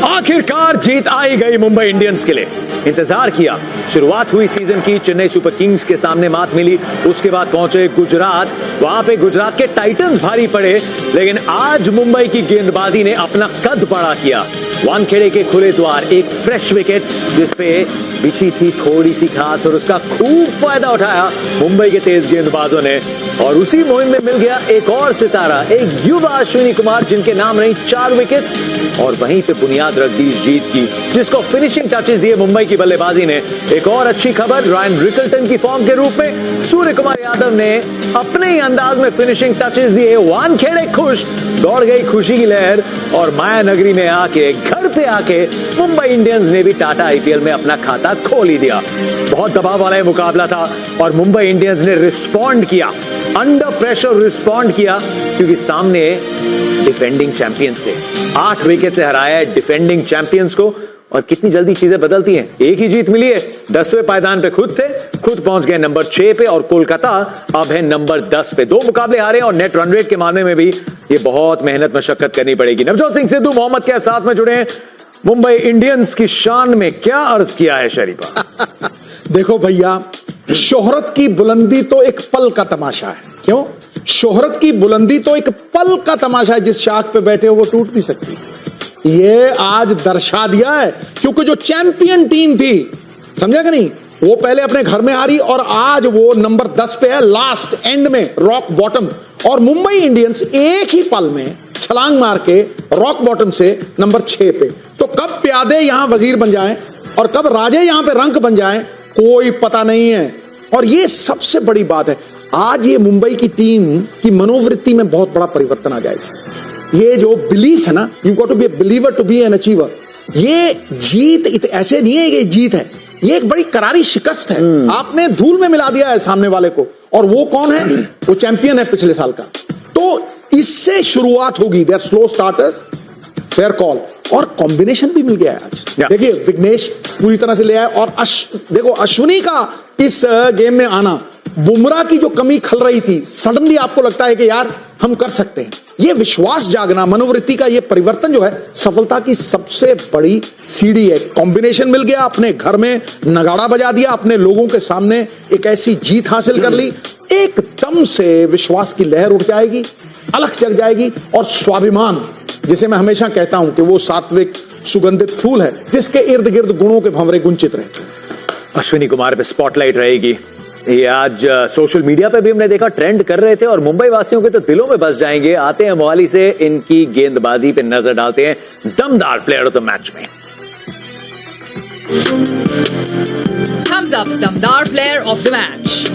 आखिरकार जीत आई गई मुंबई इंडियंस के लिए। इंतजार किया, शुरुआत हुई सीजन की, चेन्नई सुपर किंग्स के सामने मात मिली, उसके बाद पहुंचे गुजरात, वहां पे गुजरात के टाइटंस भारी पड़े, लेकिन आज मुंबई की गेंदबाजी ने अपना कद बड़ा किया। वानखेड़े के खुले द्वार, एक फ्रेश विकेट जिसपे बिछी थी थोड़ी सी घास, और उसका खूब फायदा उठाया मुंबई के तेज गेंदबाजों ने, और उसी मुहिम में मिल गया एक और सितारा, एक युवा अश्विनी कुमार, जिनके नाम रही 4 विकेट्स, और वहीं पे बुनियाद रख दी जीत की, जिसको फिनिशिंग टचेस दिए मुंबई की बल्लेबाजी ने। एक और अच्छी खबर, रायन रिकल्टन की फॉर्म के रूप में सूर्य कुमार यादव ने अपने ही अंदाज में फिनिशिंग टचेस दिए। वानखेड़े खुश, दौड़ गई खुशी की लहर, और माया नगरी में आके, घर पे आके मुंबई इंडियंस ने भी टाटा आईपीएल में अपना खाता खोल ही दिया। बहुत दबाव वाला ये मुकाबला था, और मुंबई इंडियंस ने रिस्पॉन्ड किया, अंडर प्रेशर रिस्पॉन्ड किया, क्योंकि सामने डिफेंडिंग चैंपियंस थे। 8 विकेट से हराया है डिफेंडिंग चैंपियंस को, और कितनी जल्दी चीजें बदलती हैं। एक ही जीत मिली है, 10वें पायदान पे खुद थे, खुद पहुंच गए नंबर 6 पे, और कोलकाता अब है नंबर 10 पे। 2 मुकाबले हारे, और नेट रन रेट के मामले में भी ये बहुत मेहनत मशक्कत करनी पड़ेगी। नवजोत सिंह सिद्धू मोहम्मद के साथ में जुड़े हैं। मुंबई इंडियंस की शान में क्या अर्ज किया है शरीफा? देखो भैया, शोहरत की बुलंदी तो एक पल का तमाशा है। क्यों? शोहरत की बुलंदी तो एक पल का तमाशा है, जिस शाख पे बैठे हो वो टूट भी सकती है। ये आज दर्शा दिया है, क्योंकि जो चैंपियन टीम थी, समझा कि नहीं, वो पहले अपने घर में हारी, और आज वो नंबर 10 पे है, लास्ट एंड में, रॉक बॉटम। और मुंबई इंडियंस एक ही पल में छलांग मार के रॉक बॉटम से नंबर 6 पे। तो कब प्यादे यहां वजीर बन जाएं और कब राजे यहां पे रंक बन जाएं, कोई पता नहीं है। और ये सबसे बड़ी बात है, आज ये मुंबई की टीम की मनोवृत्ति में बहुत बड़ा परिवर्तन आ जाएगा। ये जो बिलीफ है ना, you got to be a believer to be an achiever. ये जीत ऐसे नहीं है कि जीत है, ये एक बड़ी करारी शिकस्त है। आपने धूल में मिला दिया है सामने वाले को, और वो कौन है? वो चैंपियन है पिछले साल का। तो इससे शुरुआत होगी। They are slow starters, fair call, और कॉम्बिनेशन भी मिल गया है आज। देखिए, विघ्नेश पूरी तरह से ले आए, और देखो अश्विनी का इस गेम में आना, बुमराह की जो कमी खल रही थी, सडनली आपको लगता है कि यार हम कर सकते हैं। ये विश्वास जागना, मनोवृत्ति का ये परिवर्तन जो है, सफलता की सबसे बड़ी सीढ़ी है। कॉम्बिनेशन मिल गया, अपने घर में नगाड़ा बजा दिया, अपने लोगों के सामने एक ऐसी जीत हासिल कर ली, एकदम से विश्वास की लहर उठ जाएगी, अलख जग जाएगी। और स्वाभिमान, जिसे मैं हमेशा कहता हूं कि वो सात्विक सुगंधित फूल है, जिसके इर्द गिर्द गुणों के भंवरे गुंचित रहते हैं। अश्विनी कुमार पे स्पॉटलाइट रहेगी। ये आज सोशल मीडिया पे भी हमने देखा, ट्रेंड कर रहे थे, और मुंबई वासियों के तो दिलों में बस जाएंगे। आते हैं मोहाली से, इनकी गेंदबाजी पे नजर डालते हैं दमदार प्लेयर ऑफ द मैच में। Thumbs up, दमदार player of the match.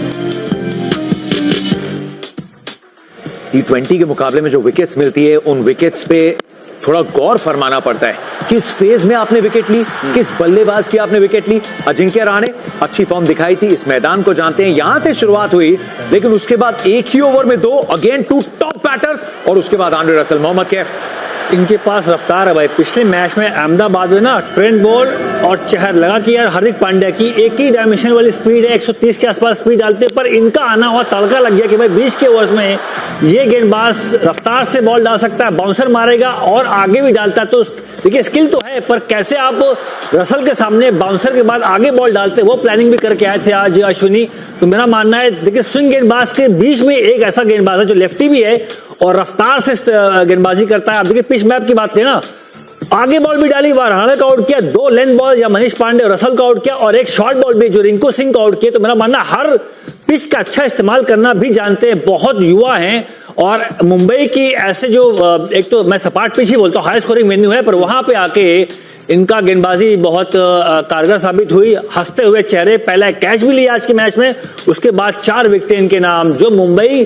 T20 के मुकाबले में जो विकेट्स मिलती है, उन विकेट्स पे थोड़ा गौर फरमाना पड़ता है। किस फेज में आपने विकेट ली, किस बल्लेबाज की आपने विकेट ली। अजिंक्य रहाणे अच्छी फॉर्म दिखाई थी, इस मैदान को जानते हैं, यहां से शुरुआत हुई, लेकिन उसके बाद एक ही ओवर में 2, अगेन 2 टॉप बैटर्स, और उसके बाद आंद्रे रसल, मोहम्मद कैफ। इनके पास रफ्तार है भाई। पिछले मैच में अहमदाबाद में ना ट्रेंट बोल्ट और चहर लगा कि यार हार्दिक पांड्या की एक ही डायमेंशन वाली स्पीड है, 130 के आसपास स्पीड डालते, पर इनका आना हुआ तड़का लग गया कि भाई 20 के ओवर्स में ये गेंदबाज रफ्तार से बॉल डाल सकता है, बाउंसर मारेगा और आगे भी डालता है। तो देखिए स्किल तो है, पर कैसे आप रसल के सामने बाउंसर के बाद आगे बॉल डालते, वो प्लानिंग भी करके आए थे आज अश्विनी। तो मेरा मानना है, देखिए स्विंग गेंदबाज के बीच में एक ऐसा गेंदबाज है जो लेफ्टी भी है और रफ्तार से गेंदबाजी करता है। आप देखिए पिच मैप की बात करें ना, आगे बॉल भी डाली, रहाणे का आउट किया, 2 लेंथ बॉल या मनीष पांडे और रसल का आउट किया, और एक शॉर्ट बॉल भी जो रिंकू सिंह का आउट किया। तो मेरा मानना हर पिच का अच्छा इस्तेमाल करना भी जानते हैं, बहुत युवा हैं। और मुंबई की ऐसे जो एक तो मैं सपाट पिच ही बोलता हूँ, हाई स्कोरिंग वेन्यू है, पर वहां पे आके इनका गेंदबाजी बहुत कारगर साबित हुई। हंसते हुए चेहरे, पहला कैच भी लिया आज के मैच में, उसके बाद 4 विकेट इनके नाम। जो मुंबई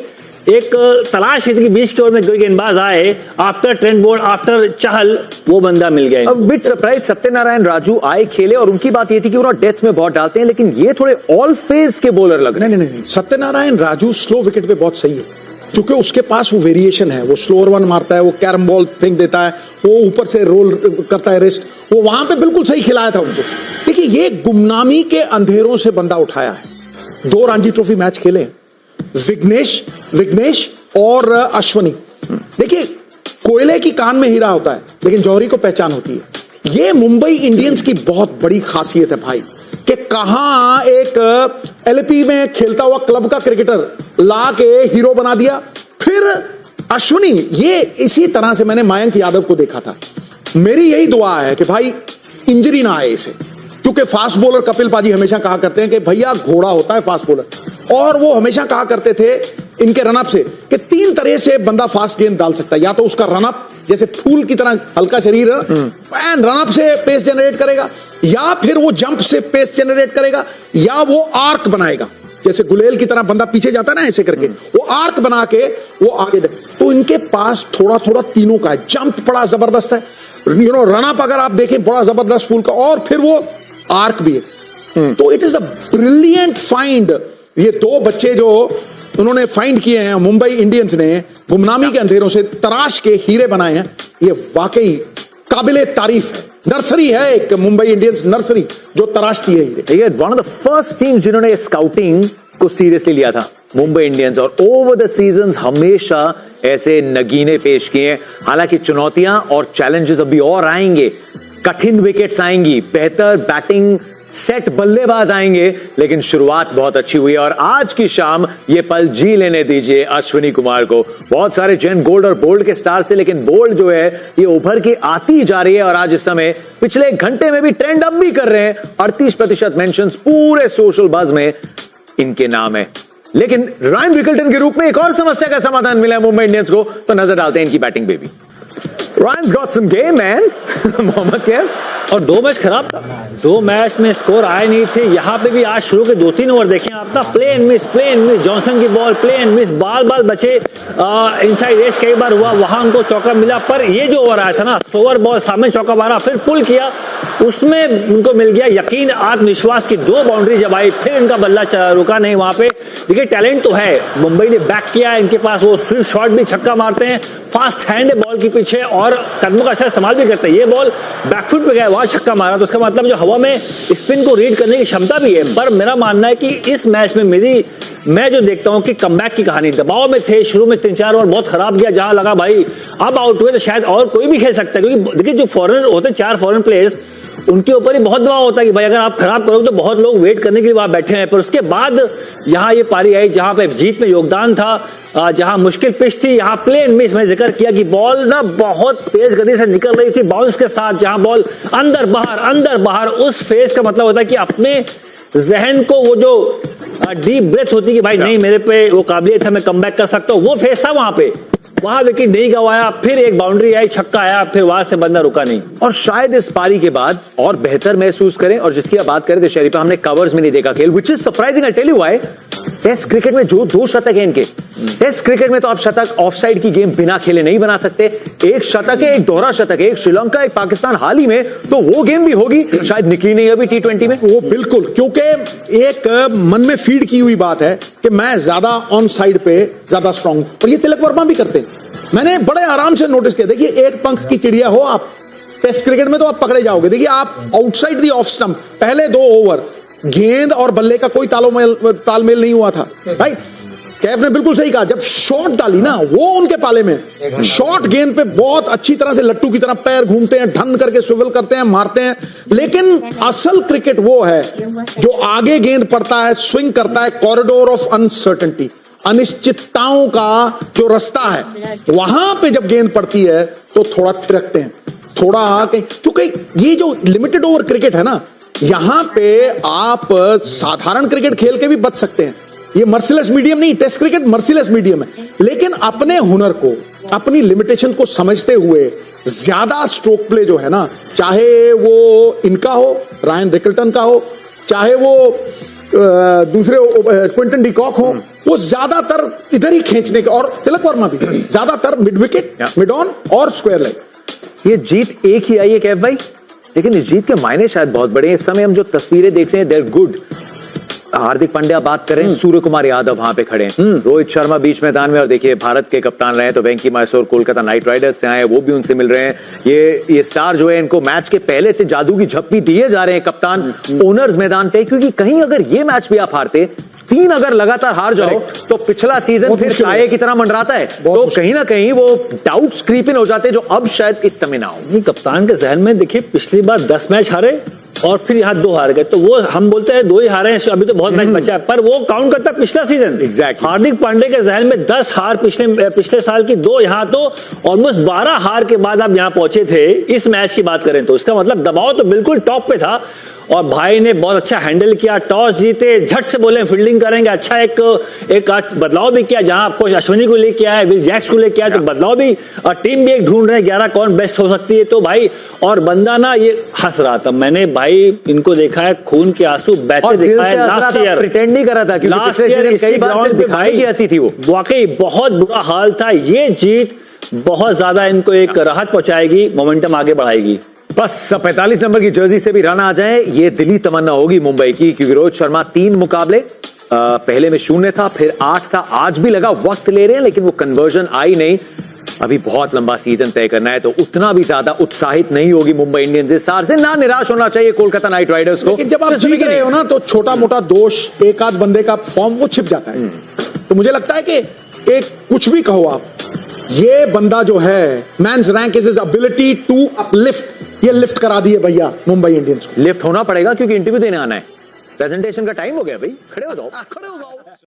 एक तलाश थी कि 20 के ओवर में कोई गेंदबाज आए, आफ्टर ट्रेंट बोल्ट, आफ्टर चहल, वो बंदा मिल गया। अब बिट सरप्राइज, सत्यनारायण राजू आए, खेले, और उनकी बात ये थी कि वो डेथ में बहुत डालते हैं, लेकिन ये थोड़े ऑल फेज के बॉलर लग रहे हैं। नहीं, सत्यनारायण राजू स्लो विकेट पे बहुत सही है, क्योंकि उसके पास वो वेरिएशन है। वो स्लोअर वन मारता है, वो कैरम बॉल फेंक देता है, वो ऊपर से रोल करता है रिस्ट, वो वहां पे बिल्कुल सही खिलाया था उनको। देखिए, ये गुमनामी के अंधेरों से बंदा उठाया है। 2 रणजी ट्रॉफी मैच खेले विघ्नेश और अश्विनी। देखिए, कोयले की कान में हीरा होता है, लेकिन जौहरी को पहचान होती है। ये मुंबई इंडियंस की बहुत बड़ी खासियत है भाई, कि कहां एक एलपी में खेलता हुआ क्लब का क्रिकेटर ला के हीरो बना दिया। फिर अश्विनी, ये इसी तरह से मैंने मयंक यादव को देखा था। मेरी यही दुआ है कि भाई इंजरी ना आए इसे, क्योंकि फास्ट बॉलर कपिल पाजी हमेशा कहा करते हैं कि भैया घोड़ा होता है फास्ट बॉलर, और वो हमेशा कहा करते थे इनके रनअप से कि 3 तरह से बंदा फास्ट गेंद डाल सकता है। या तो उसका रनअप जैसे फूल की तरह हल्का शरीर है एंड रनअप से पेस जनरेट करेगा, या फिर वो जंप से पेस जनरेट करेगा, या वो आर्क बनाएगा जैसे गुलेल की तरह बंदा पीछे जाता है ना ऐसे करके, वो आर्क बना के वो आगे दे। तो इनके पास थोड़ा थोड़ा तीनों का है। जंप बड़ा जबरदस्त है, रनअप अगर आप देखें बड़ा जबरदस्त फूल का, और फिर वो आर्क भी है। तो it is a brilliant find. ये 2 बच्चे जो उन्होंने फाइंड किए हैं मुंबई इंडियंस ने, गुमनामी के अंधेरों से तराश के हीरे बनाए हैं, ये वाकई काबिले तारीफ है। नर्सरी है एक मुंबई इंडियंस नर्सरी जो तराशती है हीरे। One of the first teams जिन्होंने स्काउटिंग को सीरियसली लिया था मुंबई इंडियंस, और ओवर द सीजंस हमेशा ऐसे नगीने पेश किए हैं। हालांकि चुनौतियां और चैलेंजेस अभी और आएंगे, कठिन विकेट्स आएंगी, बेहतर बैटिंग सेट बल्लेबाज आएंगे, लेकिन शुरुआत बहुत अच्छी हुई है। और आज की शाम ये पल जी लेने दीजिए अश्विनी कुमार को। बहुत सारे जैन गोल्ड और बोल्ड के स्टार से, लेकिन बोल्ड जो है ये उभर के आती जा रही है, और आज इस समय पिछले 1 घंटे में भी ट्रेंड अप भी कर रहे हैं। 38% मेंशंस पूरे सोशल बज में इनके नाम है। लेकिन रायन रिकल्टन के रूप में एक और समस्या का समाधान मिला है मुंबई इंडियंस को, तो नजर डालते हैं इनकी बैटिंग पे भी। Ryan's got some game, man. Mohammad Kaif. और 2 मैच खराब था, 2 मैच में स्कोर आए नहीं थे। यहाँ पे भी आज शुरू के 2-3 ओवर देखें आप ना, प्ले एंड मिस, जॉनसन की बॉल प्ले एंड मिस, बाल बचे, इनसाइड रेस कई बार हुआ, वहां उनको चौका मिला। पर ये जो ओवर आया था ना, स्लोअर बॉल सामने चौका मारा, फिर पुल किया, उसमें उनको मिल गया यकीन, आत्मविश्वास की 2 बाउंड्री जब आई, फिर इनका बल्ला रुका नहीं वहां पे। देखिए टैलेंट तो है, मुंबई ने बैक किया, इनके पास वो स्विफ्ट शॉट भी, छक्का मारते हैं, फास्ट हैंड है बॉल के पीछे, और कदमों का अच्छा इस्तेमाल भी करते हैं। ये बॉल बैकफुट पे गया, वहां छक्का मारा, तो उसका मतलब जो हवा में स्पिन को रीड करने की क्षमता भी है। पर मेरा मानना है कि इस मैच में मैं जो देखता हूं कि कमबैक की कहानी, दबाव में थे, शुरू में 3-4 ओवर बहुत खराब गया, जहां लगा भाई अब आउट हुए तो शायद और कोई भी खेल सकता है, क्योंकि देखिए जो फॉरेनर होते हैं, 4 फॉरेन प्लेयर्स, उनके ऊपर ही बहुत दबाव होता है कि भाई अगर आप खराब करोगे तो बहुत लोग वेट करने के लिए वहां बैठे हैं। पर उसके बाद यहां ये पारी आई जहां पे जीत में योगदान था, जहां मुश्किल पिच थी, यहां प्ले एंड मिस में जिक्र किया कि बॉल ना बहुत तेज गति से निकल रही थी बाउंस के साथ, जहां बॉल अंदर बाहर, उस फेज का मतलब होता है कि अपने जहन को वो जो डीप ब्रेथ होती है कि भाई नहीं मेरे पे वो काबिलियत है, मैं कमबैक कर सकता हूं, वो फेज था वहां पे। वहां विकेट नहीं गवाया, फिर एक बाउंड्री आई, छक्का आया, फिर वहां से बंदा रुका नहीं। और शायद इस पारी के बाद और बेहतर महसूस करें। और जिसकी आप बात करें तो शरीफा, हमने कवर्स में नहीं देखा खेल, which is surprising. I tell you why. Test cricket में जो 2 शतक है इनके, टेस्ट क्रिकेट में तो आप शतक ऑफसाइड की गेम बिना खेले नहीं बना सकते। 1 शतक है, 1 दोहरा शतक है, 1 श्रीलंका 1 पाकिस्तान हाल ही में, तो वो गेम भी होगी, शायद निकली नहीं अभी T20 में। वो बिल्कुल, क्योंकि एक मन में फीड की हुई बात है कि मैं ज्यादा ऑन साइड पे ज्यादा स्ट्रांग, और ये तिलक वर्मा भी करते हैं। मैंने बड़े आराम से नोटिस किया। देखिए एक पंख की चिड़िया हो आप, टेस्ट क्रिकेट में तो आप पकड़े जाओगे। देखिए आप आउटसाइड दी ऑफ स्टंप, पहले 2 ओवर गेंद और बल्ले का कोई तालमेल नहीं हुआ था, राइट। कैफ ने बिल्कुल सही कहा, जब शॉट डाली ना वो उनके पाले में, शॉट गेंद पे बहुत अच्छी तरह से लट्टू की तरह पैर घूमते हैं, ढन करके स्विवल करते हैं, मारते हैं। लेकिन असल क्रिकेट वो है जो आगे गेंद पड़ता है, स्विंग करता है, कॉरिडोर ऑफ अनसर्टेनिटी, अनिश्चितताओं का जो रास्ता है, वहां पे जब गेंद पड़ती है तो थोड़ा थिरकते हैं, थोड़ा, क्योंकि ये जो लिमिटेड ओवर क्रिकेट है ना, यहां पे आप साधारण क्रिकेट खेल के भी बच सकते हैं। ये मर्सिलेस मीडियम नहीं, टेस्ट क्रिकेट मर्सिलेस मीडियम है, लेकिन अपने हुनर को, अपनी लिमिटेशन को समझते हुए ज्यादा स्ट्रोक प्ले जो है ना, चाहे वो इनका हो, रायन रिकल्टन का हो, चाहे वो दूसरे क्विंटन डिकॉक हो, वो ज्यादातर इधर ही खींचने के, और तिलक वर्मा भी ज्यादातर मिड विकेट, मिड ऑन और स्क्वायर लेग। ये जीत एक ही आई है कैफ भाई, लेकिन इस जीत के मायने शायद बहुत बड़े हैं। इस समय हम जो तस्वीरें देख रहे हैं, देयर गुड। हार्दिक पांड्या बात करें, सूर्य कुमार यादव वहां पे खड़े हैं, रोहित शर्मा बीच मैदान में, और देखिए भारत के कप्तान रहे तो वेंकी मैसूर कोलकाता नाइट राइडर्स से आए, वो भी उनसे मिल रहे हैं। ये स्टार जो है, इनको मैच के पहले से जादू की झप्पी दिए जा रहे हैं कप्तान ओनर्स मैदान पे, क्योंकि कहीं अगर ये मैच भी आप हारते 3 अगर लगातार हार जाओ तो पिछला सीजन बहुत फिर मुश्किल है। साये की तरह मंडराता है, बहुत तो मुश्किल। कहीं ना कहीं वो डाउट्स क्रीप इन हो जाते हैं जो अब शायद इस समय ना हो। नहीं, कप्तान के जहन में देखिए पिछली बार 10 मैच हारे और फिर यहाँ 2 हार गए, तो वो हम बोलते हैं 2 ही हारे हैं, अभी तो बहुत मैच बचा है, पर वो काउंट करता है पिछला सीजन। Exactly. हार्दिक पांडे के जहन में 10 हार पिछले साल की, 2 यहाँ, तो ऑलमोस्ट 12 हार के बाद आप यहाँ पहुंचे थे। इस मैच की बात करें तो इसका मतलब दबाव तो बिल्कुल टॉप पे था और भाई ने बहुत अच्छा हैंडल किया, टॉस जीते, झट से बोले फील्डिंग करेंगे, अच्छा एक बदलाव भी किया, जहां आपको अश्विनी को लेके आया, विल जैक्स को लेके आया, तो बदलाव भी, और टीम भी एक ढूंढ रहे हैं 11 कौन बेस्ट हो सकती है, तो भाई, और बंदा ना ये हंस रहा था, मैंने भाई इनको देखा है खून के आंसू बहते और दिल देखा से है हंस रहा लास्ट था, ईयर, pretend नहीं कर रहा था, क्योंकि लास्ट पिछले ईयर सीजन कई बार सिर्फ दिखाने की हंसी थी वो। वाकई बहुत बुरा हाल था। ये जीत बहुत ज्यादा इनको एक राहत पहुंचाएगी, मोमेंटम आगे बढ़ाएगी। बस 45 नंबर की जर्सी से भी रन आ जाए, ये दिली तमन्ना होगी मुंबई की, क्योंकि रोहित शर्मा 3 मुकाबले, पहले में 0 था, फिर 8 था, आज भी लगा वक्त ले रहे हैं, लेकिन वो कन्वर्जन आई नहीं। अभी बहुत लंबा सीजन तय करना है, तो उतना भी ज्यादा उत्साहित नहीं होगी मुंबई इंडियंस इस हार से। ना निराश होना चाहिए कोलकाता नाइट राइडर्स को, लेकिन जब आप जीत रहे हो ना तो छोटा मोटा दोष, एक आध बंदे का फॉर्म वो छिप जाता है। तो मुझे लगता है कि एक कुछ भी कहो आप, ये बंदा जो है, man's rank is his ability to uplift, ये लिफ्ट करा दिए भैया मुंबई इंडियंस को। लिफ्ट होना पड़ेगा क्योंकि इंटरव्यू देने आना है, प्रेजेंटेशन का टाइम हो गया भाई, खड़े हो जाओ, खड़े हो जाओ।